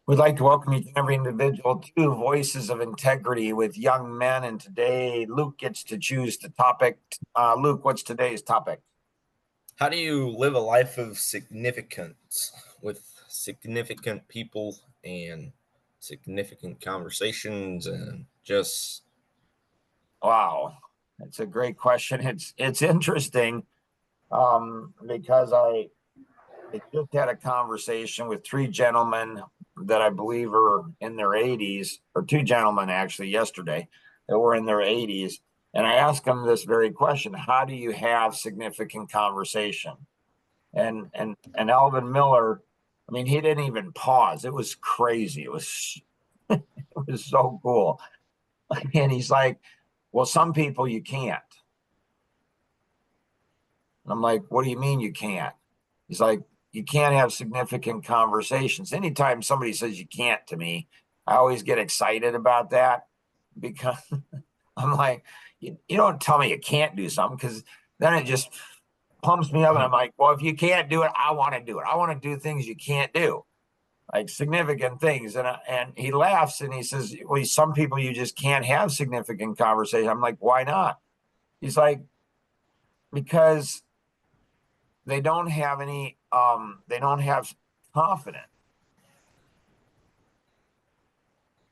We'd like to welcome each and every individual to Voices of Integrity with Young Men. And today, Luke gets to choose the topic. Luke, what's today's topic? How do you live a life of significance with significant people and significant conversations and just Wow, that's a great question. It's interesting because I just had a conversation with three gentlemen that I believe are in their 80s, or two gentlemen actually yesterday that were in their 80s. And I asked them this very question: how do you have significant conversation? And Alvin Miller, I mean, he didn't even pause. It was crazy. It was so cool. And he's like, well, some people you can't. And I'm like, what do you mean you can't? He's like, you can't have significant conversations. Anytime somebody says you can't to me, I always get excited about that because I'm like, you don't tell me you can't do something, because then it just pumps me up. And I'm like, well, if you can't do it, I want to do it. I want to do things you can't do, like significant things. And he laughs and he says, well, some people you just can't have significant conversation. I'm like, why not? He's like, because they don't have they don't have confidence.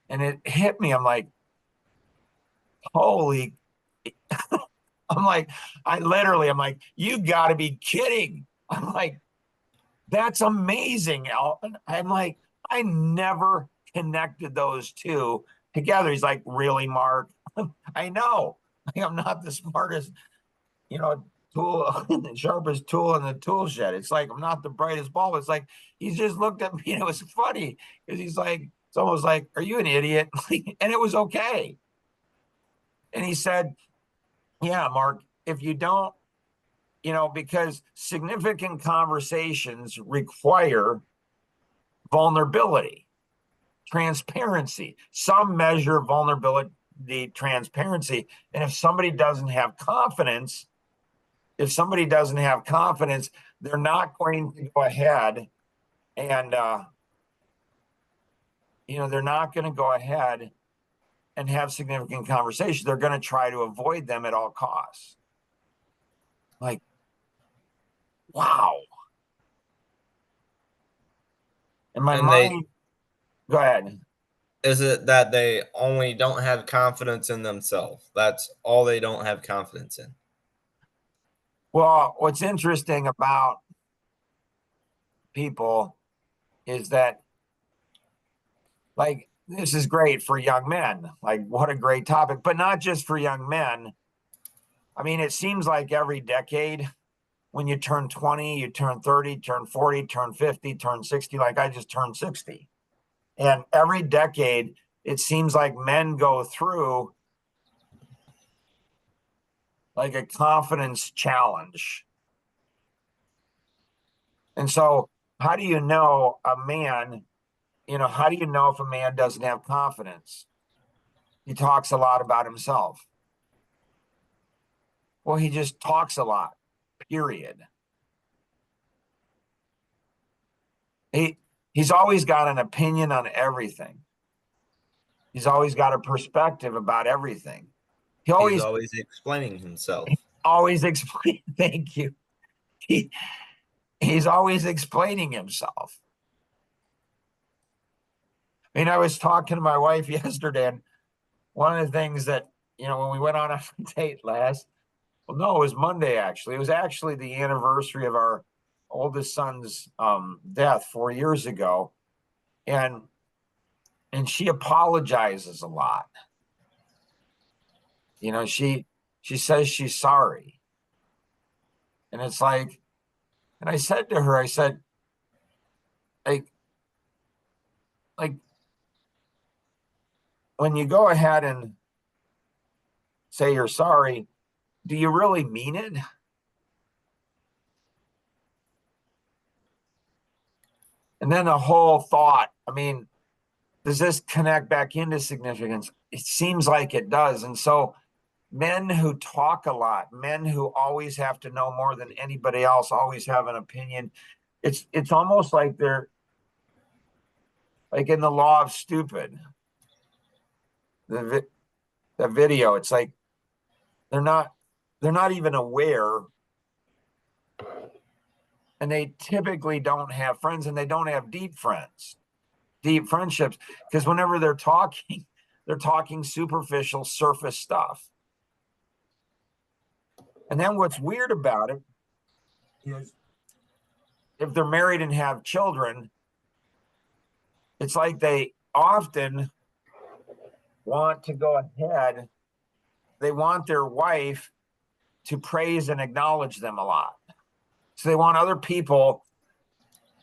And it hit me. I'm like, holy. I'm like, I'm like, you got to be kidding. I'm like, that's amazing, Alvin. I'm like, I never connected those two together. He's like, really, Mark? I know. I'm not the smartest, tool, sharpest tool in the tool shed. It's like, I'm not the brightest bulb. It's like, he just looked at me and it was funny because he's like, it's almost like, are you an idiot? And it was okay. And he said, yeah, Mark, if you don't, because significant conversations require vulnerability, transparency, some measure of vulnerability, transparency. And if somebody doesn't have confidence, they're not going to go ahead and, they're not going to go ahead and have significant conversations. They're going to try to avoid them at all costs. Like, wow. And my mind, go ahead. Is it that they only don't have confidence in themselves? That's all they don't have confidence in. Well, what's interesting about people is that, like, this is great for young men. Like, what a great topic, but not just for young men. I mean, it seems like every decade, when you turn 20, you turn 30, turn 40, turn 50, turn 60, like I just turned 60. And every decade, it seems like men go through like a confidence challenge. And so, how do you know a man, how do you know if a man doesn't have confidence? He talks a lot about himself. Well, he just talks a lot, period. He's always got an opinion on everything. He's always got a perspective about everything. He's always explaining himself. Always explain. Thank you. He's always explaining himself. I mean, I was talking to my wife yesterday, and one of the things that, when we went on a date it was Monday, actually. It was actually the anniversary of our oldest son's death 4 years ago. And she apologizes a lot. She says she's sorry. And it's like, and I said to her, I said, like when you go ahead and say you're sorry, do you really mean it? And then the whole thought, I mean, does this connect back into significance? It seems like it does. And so men who talk a lot, men who always have to know more than anybody else, always have an opinion. It's almost like like in the Law of Stupid, the video, it's like they're not even aware, and they typically don't have friends, and they don't have deep friendships, because whenever they're talking superficial surface stuff. And then what's weird about it is if they're married and have children, it's like they often want to go ahead. They want their wife to praise and acknowledge them a lot. So they want other people.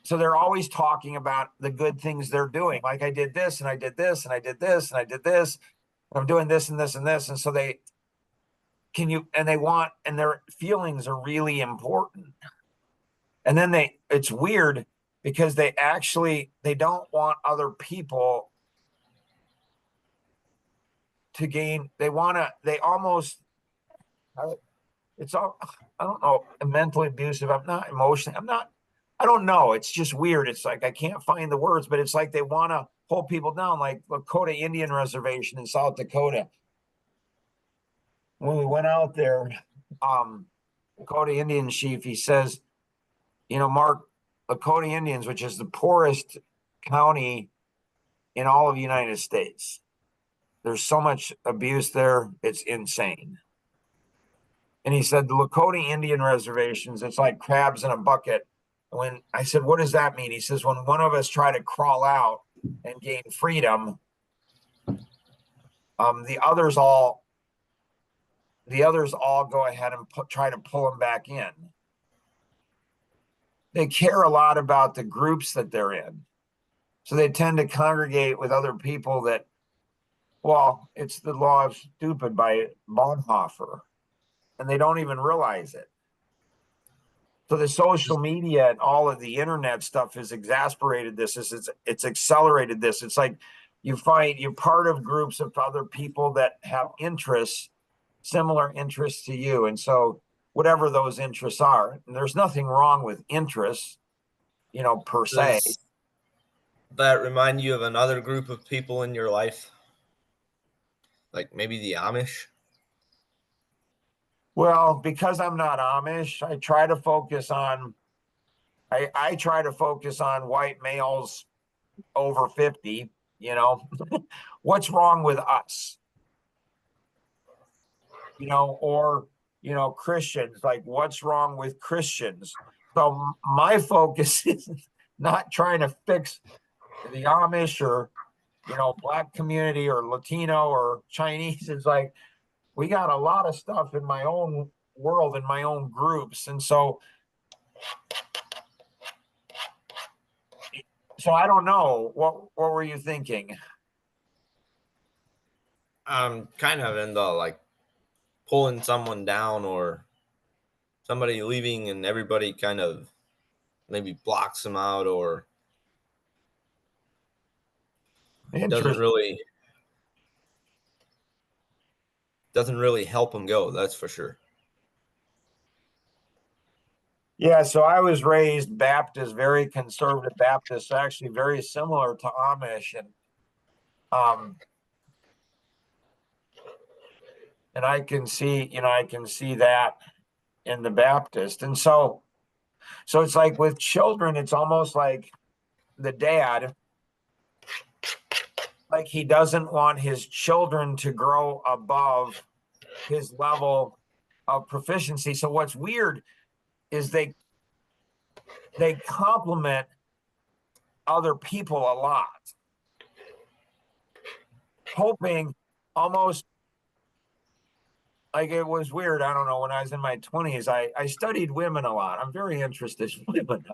So they're always talking about the good things they're doing. Like, I did this and I did this and I did this and I did this. And I'm doing this and this and this. And so they want, and their feelings are really important. And then it's weird because they don't want other people to gain. It's all, I don't know, mentally abusive. I'm not emotionally, I don't know. It's just weird. It's like, I can't find the words, but it's like they want to hold people down, like Lakota Indian Reservation in South Dakota. When we went out there, Lakota Indian chief, he says, Mark, Lakota Indians, which is the poorest county in all of the United States, there's so much abuse there, it's insane. And he said the Lakota Indian reservations, it's like crabs in a bucket. When I said, what does that mean? He says, when one of us try to crawl out and gain freedom, the others all go ahead and try to pull them back in. They care a lot about the groups that they're in. So they tend to congregate with other people that, well, it's the Law of Stupid by Bonhoeffer, and they don't even realize it. So the social media and all of the internet stuff has exasperated this. It's accelerated this. It's like you find you're part of groups of other people that have interests, similar interests to you. And so whatever those interests are, and there's nothing wrong with interests, per se. Does that remind you of another group of people in your life? Like maybe the Amish? Well, because I'm not Amish, I try to focus on white males over 50, what's wrong with us? Or Christians, like, what's wrong with Christians? So my focus is not trying to fix the Amish or Black community or Latino or Chinese. It's like, we got a lot of stuff in my own world, in my own groups. And so I don't know. What were you thinking? I'm kind of in the like pulling someone down or somebody leaving and everybody kind of maybe blocks them out or doesn't really help them go. That's for sure. Yeah, so I was raised Baptist, very conservative Baptist, actually very similar to Amish, and I can see that in the Baptist. And so it's like with children, it's almost like the dad, like he doesn't want his children to grow above his level of proficiency. So what's weird is they compliment other people a lot, hoping almost like, it was weird. I don't know. When I was in my 20s, I studied women a lot. I'm very interested in women.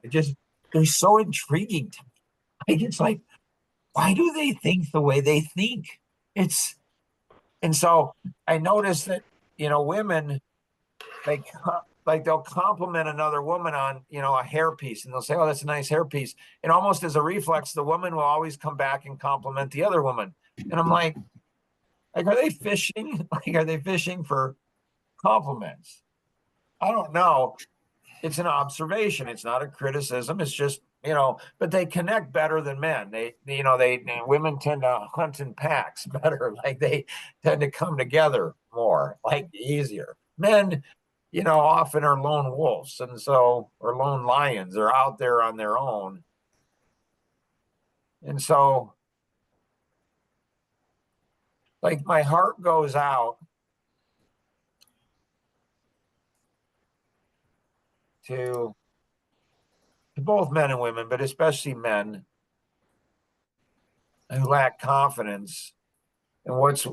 They're so intriguing to me. Like, it's like, why do they think the way they think? And so I noticed that, women, like they'll compliment another woman on, a hairpiece, and they'll say, oh, that's a nice hairpiece. And almost as a reflex, the woman will always come back and compliment the other woman. And I'm like, are they fishing? Like, are they fishing for compliments? I don't know. It's an observation. It's not a criticism. It's just but they connect better than men. Women tend to hunt in packs better. Like they tend to come together more, like easier. Men, often are lone wolves or lone lions. They're out there on their own. And so, like, my heart goes out to both men and women, but especially men who lack confidence. And what's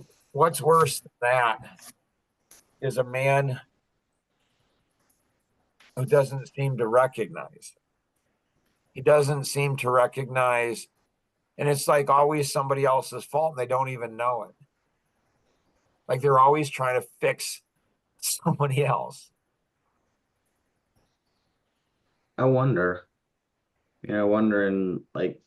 worse than that is a man who doesn't seem to recognize. He doesn't seem to recognize, and it's like always somebody else's fault, and they don't even know it. Like they're always trying to fix somebody else. I wonder, wondering like,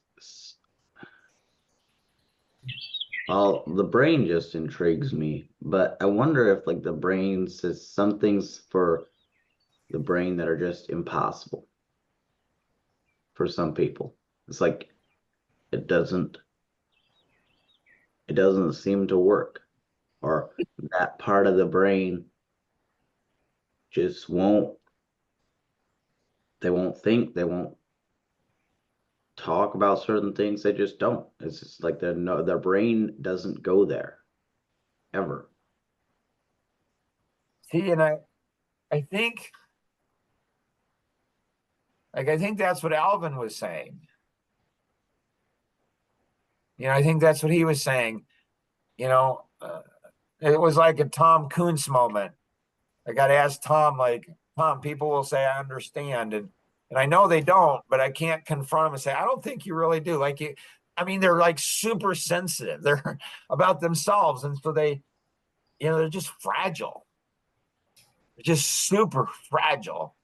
well, the brain just intrigues me, but I wonder if like the brain says some things for the brain that are just impossible for some people. It's like it doesn't seem to work, or that part of the brain just won't, they won't think, they won't talk about certain things, they just don't. It's just like their brain doesn't go there ever. See, and I think that's what Alvin was saying. I think that's what he was saying. It was like a Tom Kuntz moment. I got to ask Tom, like, Tom, people will say, I understand. And I know they don't, but I can't confront them and say, I don't think you really do. Like, they're like super sensitive. They're about themselves. And so they're just fragile. They're just super fragile.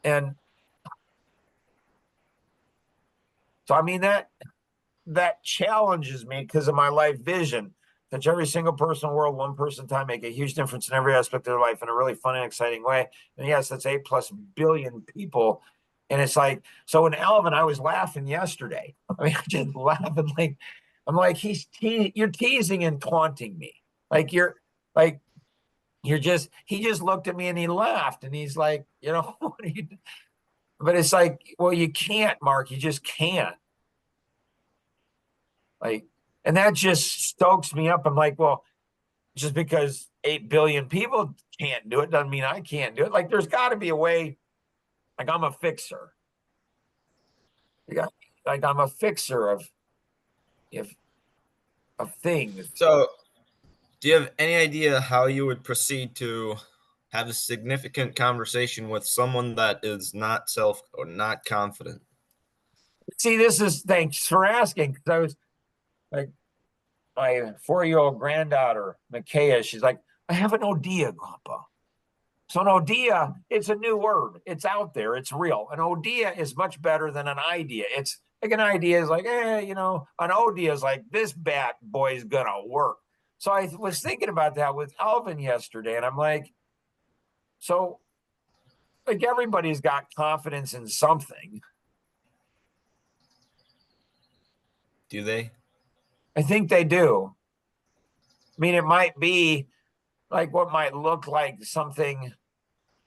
And so, that challenges me because of my life vision. Touch every single person in the world, one person at a time, make a huge difference in every aspect of their life in a really fun and exciting way. And yes, that's 8+ billion people. And it's like, so in Alvin, I was laughing yesterday. I just laughing like, I'm like, you're teasing and taunting me. Like he just looked at me and he laughed and he's like, but it's like, well, you can't, Mark, you just can't. Like, and that just stokes me up. I'm like, well, just because 8 billion people can't do it doesn't mean I can't do it. Like, there's got to be a way. Like, I'm a fixer. Like, I'm a fixer of things. So, do you have any idea how you would proceed to have a significant conversation with someone that is not self or not confident? See, thanks for asking. Because I was like, my 4-year-old granddaughter, Micaiah, she's like, I have an idea, Grandpa. So an idea, it's a new word. It's out there. It's real. An idea is much better than an idea. It's like an idea is like, an idea is like, this bad boy is going to work. So I was thinking about that with Alvin yesterday. And I'm like, so like everybody's got confidence in something. Do they? I think they do. It might be like what might look like something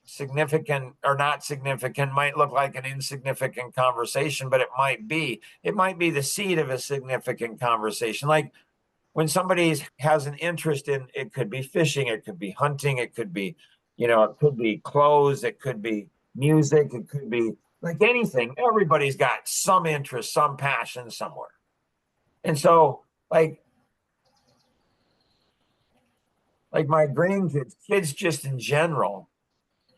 significant or not significant, might look like an insignificant conversation, but it might be the seed of a significant conversation. Like when somebody has an interest in, it could be fishing, it could be hunting, it could be, it could be clothes, it could be music, it could be like anything. Everybody's got some interest, some passion somewhere. And so like my grandkids, kids just in general,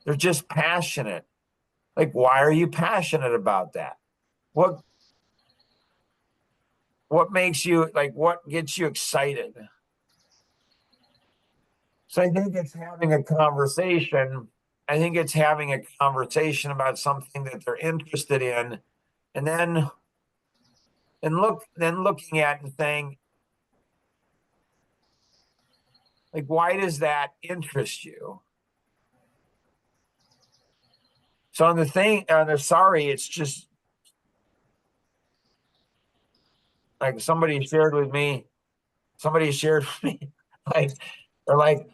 they're just passionate. Like, why are you passionate about that? What makes you like, what gets you excited? So I think it's having a conversation. I think it's having a conversation about something that they're interested in, and then looking at and saying, like, why does that interest you? So on the sorry, it's just like somebody shared with me, like, they're like,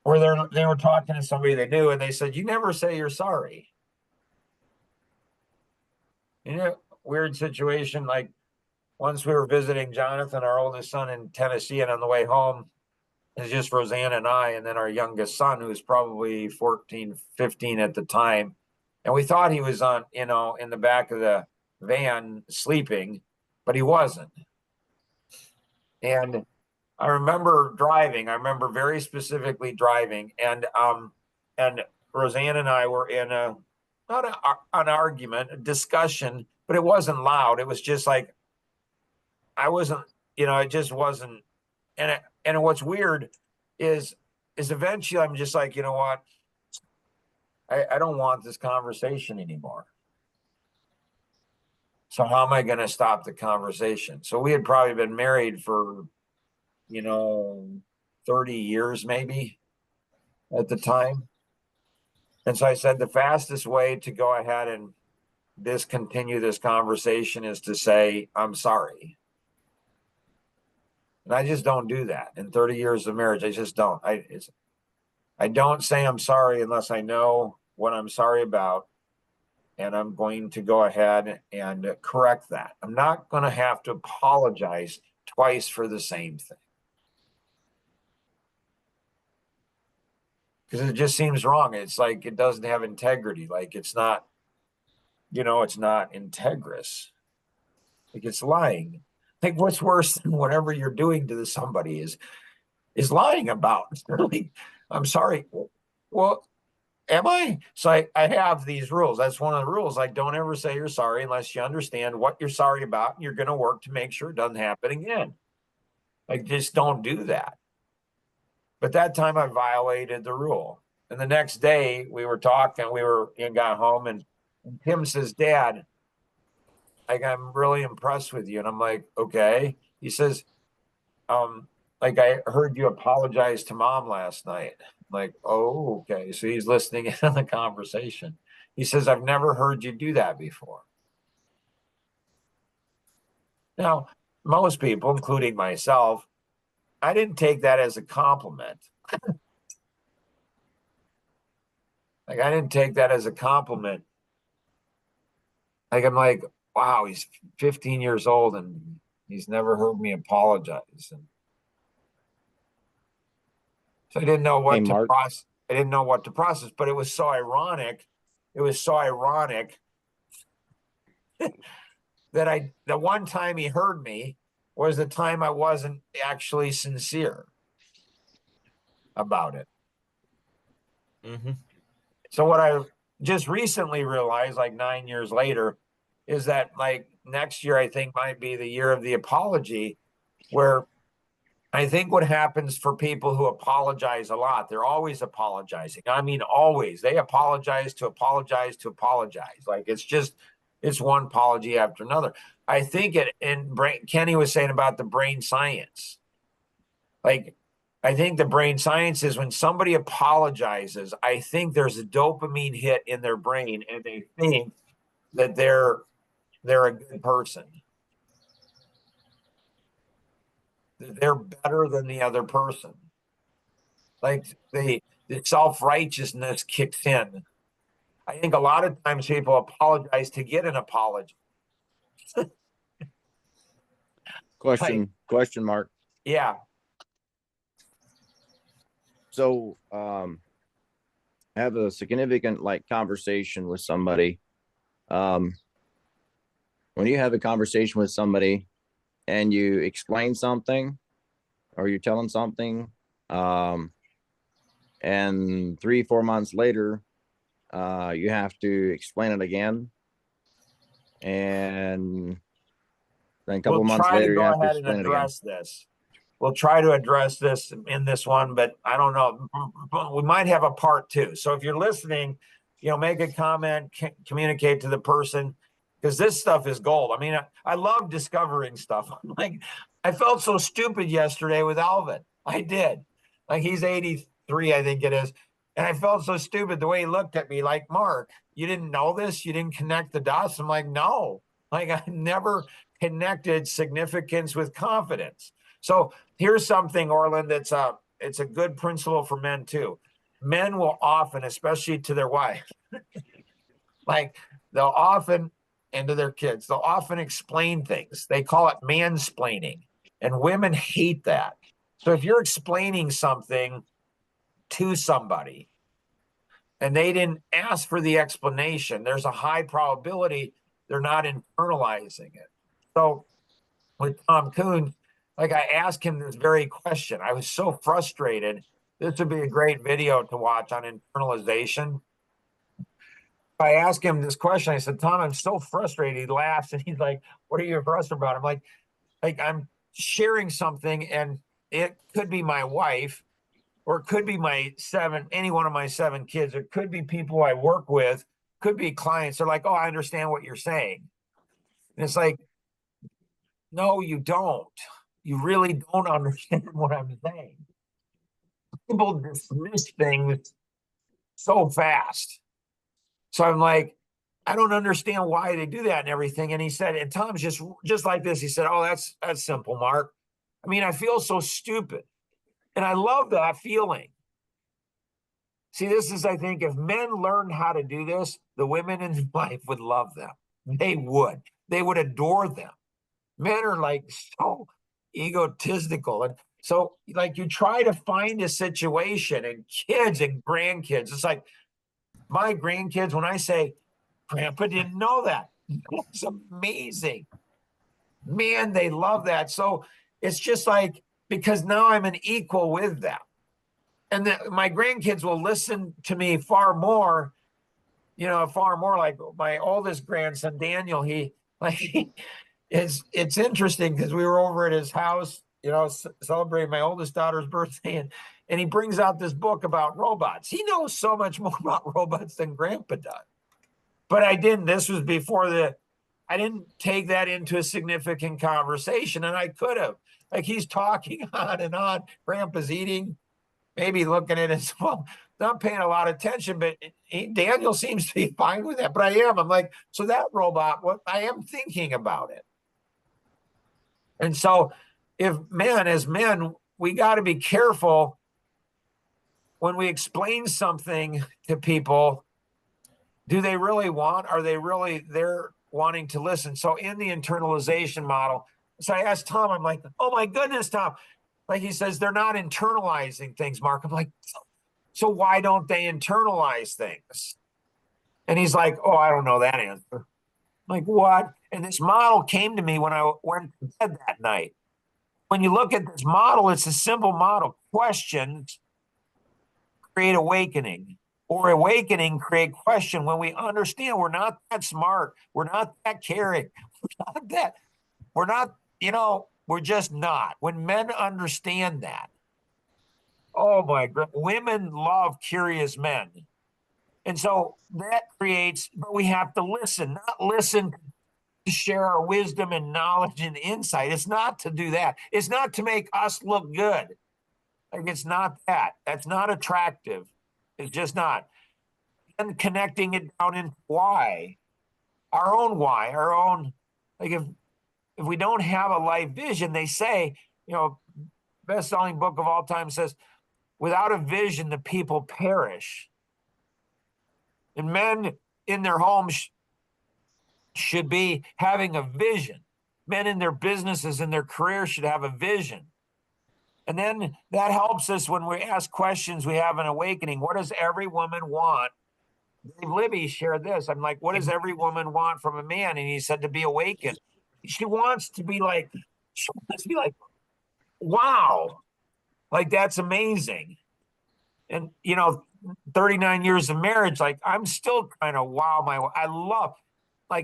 where they were talking to somebody they knew and they said, you never say you're sorry. You know, weird situation. Like once we were visiting Jonathan, our oldest son in Tennessee, and on the way home, it's just Rosanna and I, and then our youngest son, who was probably 14, 15 at the time. And we thought he was on, in the back of the van sleeping, but he wasn't. And I remember driving. I remember very specifically driving, and Roseanne and I were in an argument, a discussion, but it wasn't loud. It was just like I wasn't, it just wasn't. And what's weird is eventually I'm just like, you know what? I don't want this conversation anymore. So how am I going to stop the conversation? So we had probably been married for 30 years maybe at the time. And so I said, the fastest way to go ahead and discontinue this conversation is to say, I'm sorry. And I just don't do that. In 30 years of marriage, I just don't. I don't say I'm sorry unless I know what I'm sorry about. And I'm going to go ahead and correct that. I'm not going to have to apologize twice for the same thing. Because it just seems wrong. It's like it doesn't have integrity. Like it's not, it's not integrous. Like it's lying. Like what's worse than whatever you're doing to somebody is lying about. Like, I'm sorry. Well, am I? So I have these rules. That's one of the rules. Like, don't ever say you're sorry unless you understand what you're sorry about, and you're going to work to make sure it doesn't happen again. Like, just don't do that. But that time I violated the rule. And the next day we were talking, got home, and Tim says, Dad, like, I'm really impressed with you. And I'm like, okay. He says, like, I heard you apologize to Mom last night. I'm like, oh, okay. So he's listening in on the conversation. He says, I've never heard you do that before. Now, most people, including myself, I didn't take that as a compliment. Like, I didn't take that as a compliment. Like, I'm like, wow, he's 15 years old and he's never heard me apologize. And so I didn't know what to process. I didn't know what to process, but it was so ironic. It was so ironic that the one time he heard me was the time I wasn't actually sincere about it. Mm-hmm. So what I just recently realized, like 9 years later, is that like next year, I think might be the year of the apology, where I think what happens for people who apologize a lot, they're always apologizing. I mean, always. They apologize to apologize to apologize. Like it's one apology after another. I think Kenny was saying about the brain science. Like, I think the brain science is when somebody apologizes, I think there's a dopamine hit in their brain and they think that they're a good person. They're better than the other person. Like the self-righteousness kicks in. I think a lot of times people apologize to get an apology. Question mark. Yeah. So, have a significant conversation with somebody. When you have a conversation with somebody and you explain something or you're telling something, and 3-4 months later, you have to explain it again. And then a couple months later, you have to explain it again. We'll try to address this in this one, but I don't know. We might have a part 2. So if you're listening, make a comment, communicate to the person, because this stuff is gold. I mean, I love discovering stuff. Like, I felt so stupid yesterday with Alvin. I did. Like, he's 83, I think it is. And I felt so stupid the way he looked at me, like, Mark, you didn't know this? You didn't connect the dots? I'm like, no. Like I never connected significance with confidence. So here's something, Orland, it's a good principle for men too. Men will often, especially to their wife, like they'll often, and to their kids, they'll often explain things. They call it mansplaining, and women hate that. So if you're explaining something to somebody and they didn't ask for the explanation, there's a high probability they're not internalizing it. So with Tom Kuhn, like I asked him this very question. I was so frustrated. This would be a great video to watch on internalization. I asked him this question. I said, Tom, I'm so frustrated. He laughs and he's like, what are you frustrated about? I'm like I'm sharing something and it could be my wife or it could be any one of my 7 kids. It could be people I work with, could be clients. They're like, oh, I understand what you're saying. And it's like, no, you don't. You really don't understand what I'm saying. People dismiss things so fast. So I'm like, I don't understand why they do that and everything. And he said, and Tom's just like this. He said, oh, that's simple, Mark. I mean, I feel so stupid. And I love that feeling. See, this is, I think, if men learned how to do this, the women in life would love them. They would adore them. Men are like so egotistical. And so, like, you try to find a situation, and kids and grandkids, it's like my grandkids, when I say, Grandpa didn't know that. It's amazing. Man, they love that. So it's just like, because now I'm an equal with them. And my grandkids will listen to me far more, far more. Like my oldest grandson, Daniel, it's interesting because we were over at his house, celebrating my oldest daughter's birthday, and he brings out this book about robots. He knows so much more about robots than Grandpa does. But I didn't. This was before I didn't take that into a significant conversation, and I could have. Like he's talking on and on. Grandpa's eating, maybe looking at his phone, not paying a lot of attention, but Daniel seems to be fine with that. But I am. I'm like, so that robot, I am thinking about it. And so as men, we got to be careful when we explain something to people. Do they really are they really there wanting to listen? So in the internalization model, so I asked Tom, I'm like, oh my goodness, Tom. Like he says, they're not internalizing things, Mark. I'm like, so why don't they internalize things? And he's like, oh, I don't know that answer. I'm like, what? And this model came to me when I went to bed that night. When you look at this model, it's a simple model. Questions create awakening, or awakening create question. When we understand we're not that smart, we're not that caring, we're just not. When men understand that, oh my God, women love curious men. And so that creates, but we have to listen, not listen to share our wisdom and knowledge and insight. It's not to do that. It's not to make us look good. Like it's not that. That's not attractive. It's just not. And connecting it down into why, our own, like if we don't have a life vision, they say, best-selling book of all time says, without a vision, the people perish. And men in their homes should be having a vision. Men in their businesses and their careers should have a vision. And then that helps us when we ask questions, we have an awakening. What does every woman want? Dave Libby shared this. I'm like, what does every woman want from a man? And he said to be awakened. She wants to be like, wow, like that's amazing. And 39 years of marriage, like I'm still kind of wow. I love when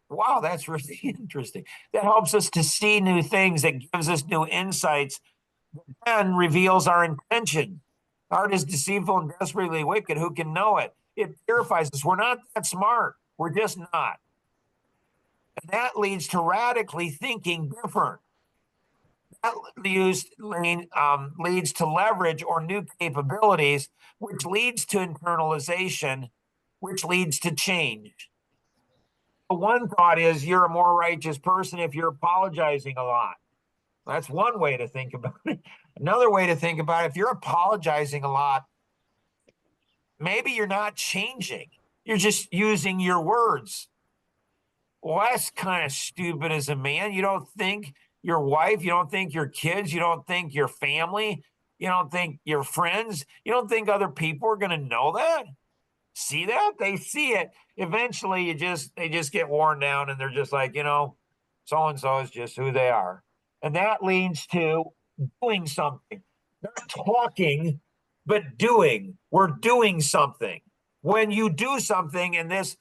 wow, that's really interesting. That helps us to see new things, that gives us new insights, and reveals our intention. Art is deceitful and desperately wicked. Who can know it? It purifies us. We're not that smart. We're just not. And that leads to radically thinking different. That leads to leverage or new capabilities, which leads to internalization, which leads to change. one thought is you're a more righteous person if you're apologizing a lot. That's one way to think about it. Another way to think about it, if you're apologizing a lot, maybe you're not changing. You're just using your words. Well, that's kind of stupid as a man. You don't think your wife, you don't think your kids, you don't think your family, you don't think your friends, you don't think other people are going to know that? See that? They see it. Eventually they just get worn down and they're just like, so and so is just who they are. And that leads to doing something. Not talking, but doing. We're doing something. When you do something, and this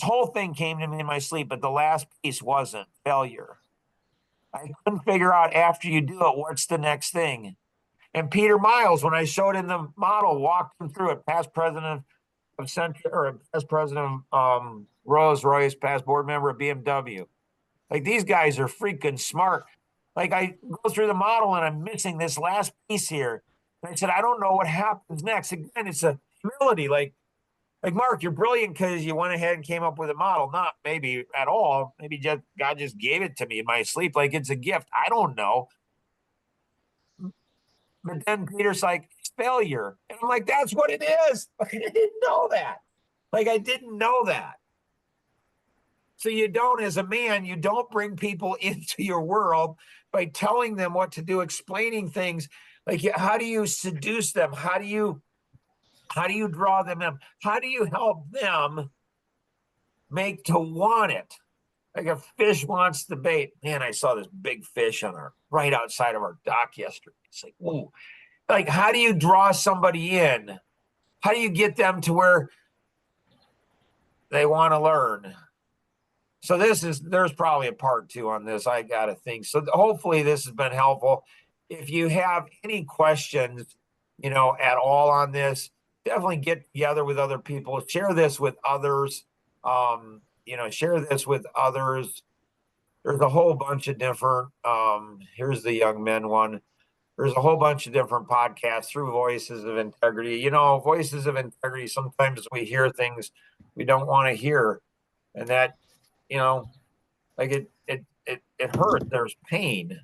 whole thing came to me in my sleep, but the last piece wasn't failure. I couldn't figure out after you do it, what's the next thing? And Peter Miles, when I showed him the model, walked him through it, past president of Central, or past president of Rolls Royce, past board member of BMW. Like, these guys are freaking smart. Like, I go through the model and I'm missing this last piece here. And I said, I don't know what happens next. Again, it's a humility. Like Mark, you're brilliant because you went ahead and came up with a model. Not maybe at all. Maybe just God just gave it to me in my sleep. Like, it's a gift. I don't know. But then Peter's like, it's failure. And I'm like, that's what it is. I didn't know that. I didn't know that. So you don't, as a man, you don't bring people into your world by telling them what to do, explaining things. Like, how do you seduce them? How do you draw them in? How do you help them make to want it? Like a fish wants the bait. Man, I saw this big fish right outside of our dock yesterday. It's like, whoa. Like, how do you draw somebody in? How do you get them to where they want to learn? So there's probably a part 2 on this. I got to think. So hopefully this has been helpful. If you have any questions, at all on this, definitely get together with other people. Share this with others. Share this with others. There's a whole bunch of different, here's the young men one. There's a whole bunch of different podcasts through Voices of Integrity. Voices of Integrity, sometimes we hear things we don't want to hear. And that, it hurts. There's pain,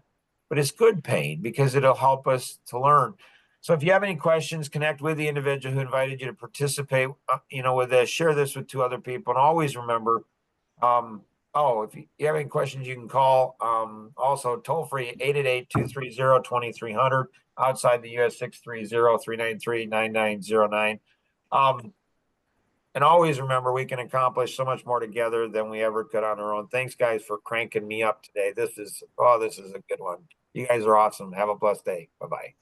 but it's good pain because it'll help us to learn. So if you have any questions, connect with the individual who invited you to participate, with this, share this with 2 other people. And always remember, if you have any questions, you can call, also toll free 888-230-2300, outside the US 630-393-9909. And always remember, we can accomplish so much more together than we ever could on our own. Thanks, guys, for cranking me up today. This is a good one. You guys are awesome. Have a blessed day. Bye-bye.